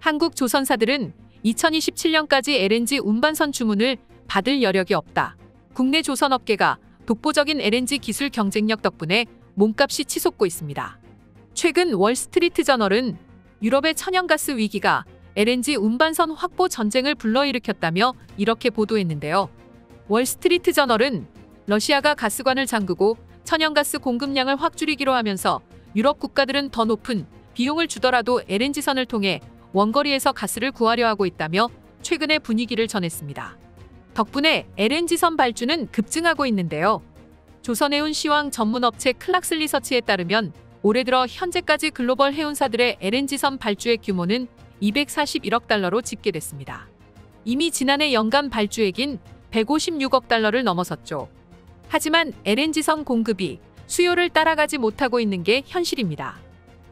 한국 조선사들은 2027년까지 LNG 운반선 주문을 받을 여력이 없다. 국내 조선업계가 독보적인 LNG 기술 경쟁력 덕분에 몸값이 치솟고 있습니다. 최근 월스트리트저널은 유럽의 천연가스 위기가 LNG 운반선 확보 전쟁을 불러일으켰다며 이렇게 보도했는데요. 월스트리트저널은 러시아가 가스관을 잠그고 천연가스 공급량을 확 줄이기로 하면서 유럽 국가들은 더 높은 비용을 주더라도 LNG선을 통해 원거리에서 가스를 구하려 하고 있다며 최근의 분위기를 전했습니다. 덕분에 LNG선 발주는 급증하고 있는데요. 조선해운 시황 전문업체 클락스리서치에 따르면 올해 들어 현재까지 글로벌 해운사들의 LNG선 발주액 규모는 241억 달러로 집계됐습니다. 이미 지난해 연간 발주액인 156억 달러를 넘어섰죠. 하지만 LNG선 공급이 수요를 따라가지 못하고 있는 게 현실입니다.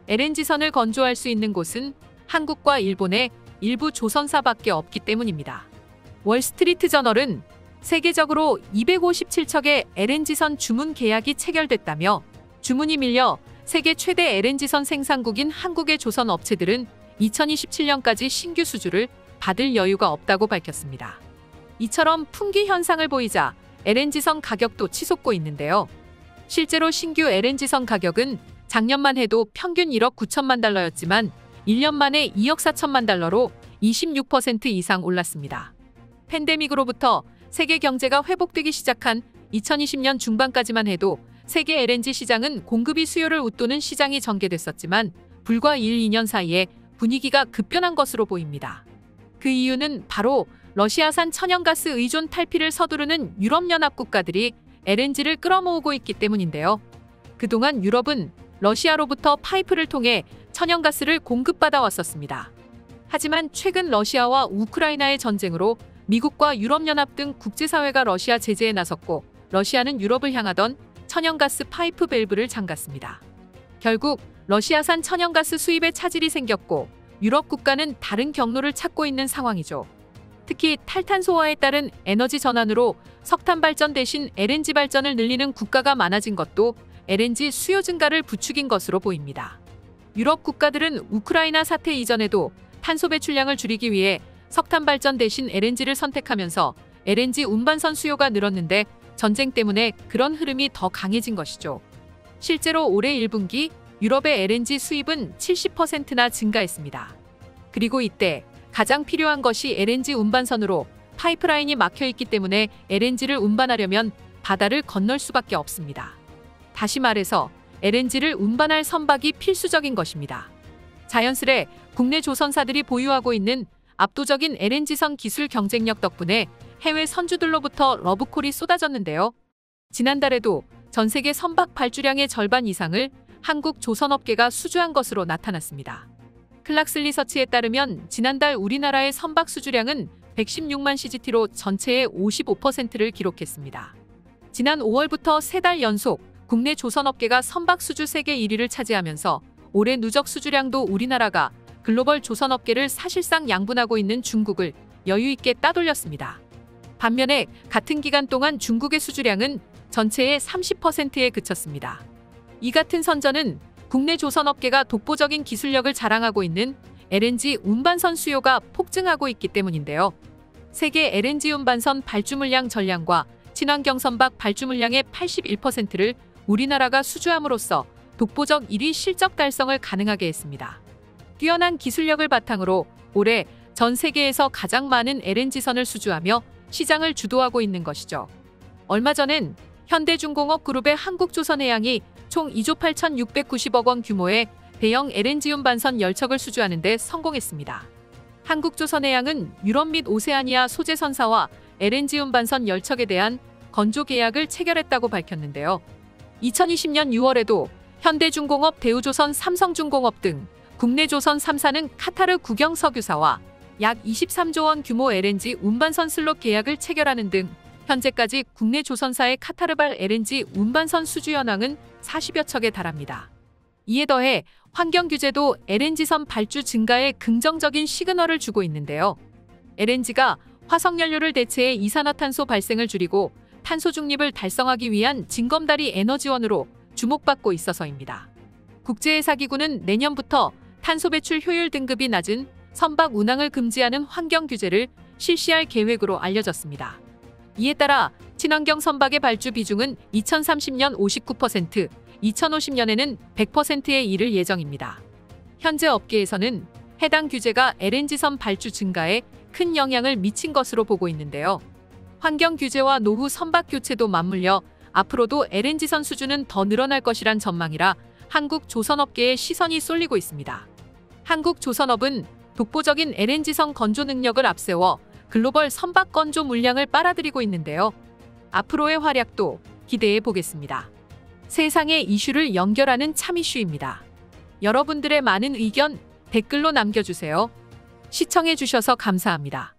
LNG선을 건조할 수 있는 곳은 한국과 일본의 일부 조선사밖에 없기 때문입니다. 월스트리트저널은 세계적으로 257척의 LNG선 주문 계약이 체결됐다며 주문이 밀려 세계 최대 LNG선 생산국인 한국의 조선 업체들은 2027년까지 신규 수주를 받을 여유가 없다고 밝혔습니다. 이처럼 풍기 현상을 보이자 LNG선 가격도 치솟고 있는데요. 실제로 신규 LNG선 가격은 작년만 해도 평균 1억 9천만 달러였지만 1년 만에 2억 4천만 달러로 26% 이상 올랐습니다. 팬데믹으로부터 세계 경제가 회복되기 시작한 2020년 중반까지만 해도 세계 LNG 시장은 공급이 수요를 웃도는 시장이 전개됐었지만 불과 1, 2년 사이에 분위기가 급변한 것으로 보입니다. 그 이유는 바로 러시아산 천연가스 의존 탈피를 서두르는 유럽연합 국가들이 LNG를 끌어모으고 있기 때문인데요. 그동안 유럽은 러시아로부터 파이프를 통해 천연가스를 공급받아 왔었습니다. 하지만 최근 러시아와 우크라이나의 전쟁으로 미국과 유럽연합 등 국제사회가 러시아 제재에 나섰고 러시아는 유럽을 향하던 천연가스 파이프 밸브를 잠갔습니다. 결국 러시아산 천연가스 수입에 차질이 생겼고 유럽 국가는 다른 경로를 찾고 있는 상황이죠. 특히 탈탄소화에 따른 에너지 전환으로 석탄 발전 대신 LNG 발전을 늘리는 국가가 많아진 것도 LNG 수요 증가를 부추긴 것으로 보입니다. 유럽 국가들은 우크라이나 사태 이전에도 탄소 배출량을 줄이기 위해 석탄 발전 대신 LNG를 선택하면서 LNG 운반선 수요가 늘었는데 전쟁 때문에 그런 흐름이 더 강해진 것이죠. 실제로 올해 1분기 유럽의 LNG 수입은 70%나 증가했습니다. 그리고 이때 가장 필요한 것이 LNG 운반선으로 파이프라인이 막혀있기 때문에 LNG를 운반하려면 바다를 건널 수밖에 없습니다. 다시 말해서 LNG를 운반할 선박이 필수적인 것입니다. 자연스레 국내 조선사들이 보유하고 있는 압도적인 LNG선 기술 경쟁력 덕분에 해외 선주들로부터 러브콜이 쏟아졌는데요. 지난달에도 전 세계 선박 발주량의 절반 이상을 한국 조선업계가 수주한 것으로 나타났습니다. 클락스리서치에 따르면 지난달 우리나라의 선박 수주량은 116만 CGT로 전체의 55%를 기록했습니다. 지난 5월부터 3달 연속 국내 조선업계가 선박 수주 세계 1위를 차지하면서 올해 누적 수주량도 우리나라가 글로벌 조선업계를 사실상 양분하고 있는 중국을 여유있게 따돌렸습니다. 반면에 같은 기간 동안 중국의 수주량은 전체의 30%에 그쳤습니다. 이 같은 선전은 국내 조선업계가 독보적인 기술력을 자랑하고 있는 LNG 운반선 수요가 폭증하고 있기 때문인데요. 세계 LNG 운반선 발주 물량 전량과 친환경 선박 발주 물량의 81%를 우리나라가 수주함으로써 독보적 1위 실적 달성을 가능하게 했습니다. 뛰어난 기술력을 바탕으로 올해 전 세계에서 가장 많은 LNG선을 수주하며 시장을 주도하고 있는 것이죠. 얼마 전엔 현대중공업 그룹의 한국조선해양이 총 2조 8,690억 원 규모의 대형 LNG 운반선 10척을 수주하는 데 성공했습니다. 한국조선해양은 유럽 및 오세아니아 소재선사와 LNG 운반선 10척에 대한 건조 계약을 체결했다고 밝혔는데요. 2020년 6월에도 현대중공업, 대우조선, 삼성중공업 등 국내 조선 3사는 카타르 국영석유사와 약 23조 원 규모 LNG 운반선 슬롯 계약을 체결하는 등 현재까지 국내 조선사의 카타르발 LNG 운반선 수주 현황은 40여 척에 달합니다. 이에 더해 환경규제도 LNG선 발주 증가에 긍정적인 시그널을 주고 있는데요. LNG가 화석연료를 대체해 이산화탄소 발생을 줄이고 탄소 중립을 달성하기 위한 징검다리 에너지원으로 주목받고 있어서입니다. 국제회사기구는 내년부터 탄소 배출 효율 등급이 낮은 선박 운항을 금지하는 환경 규제를 실시할 계획으로 알려졌습니다. 이에 따라 친환경 선박의 발주 비중은 2030년 59%, 2050년에는 100%에 이를 예정입니다. 현재 업계에서는 해당 규제가 LNG선 발주 증가에 큰 영향을 미친 것으로 보고 있는데요. 환경 규제와 노후 선박 교체도 맞물려 앞으로도 LNG선 수주는 더 늘어날 것이란 전망이라 한국 조선업계에 시선이 쏠리고 있습니다. 한국 조선업은 독보적인 LNG선 건조 능력을 앞세워 글로벌 선박 건조 물량을 빨아들이고 있는데요. 앞으로의 활약도 기대해 보겠습니다. 세상의 이슈를 연결하는 참 이슈입니다. 여러분들의 많은 의견 댓글로 남겨주세요. 시청해 주셔서 감사합니다.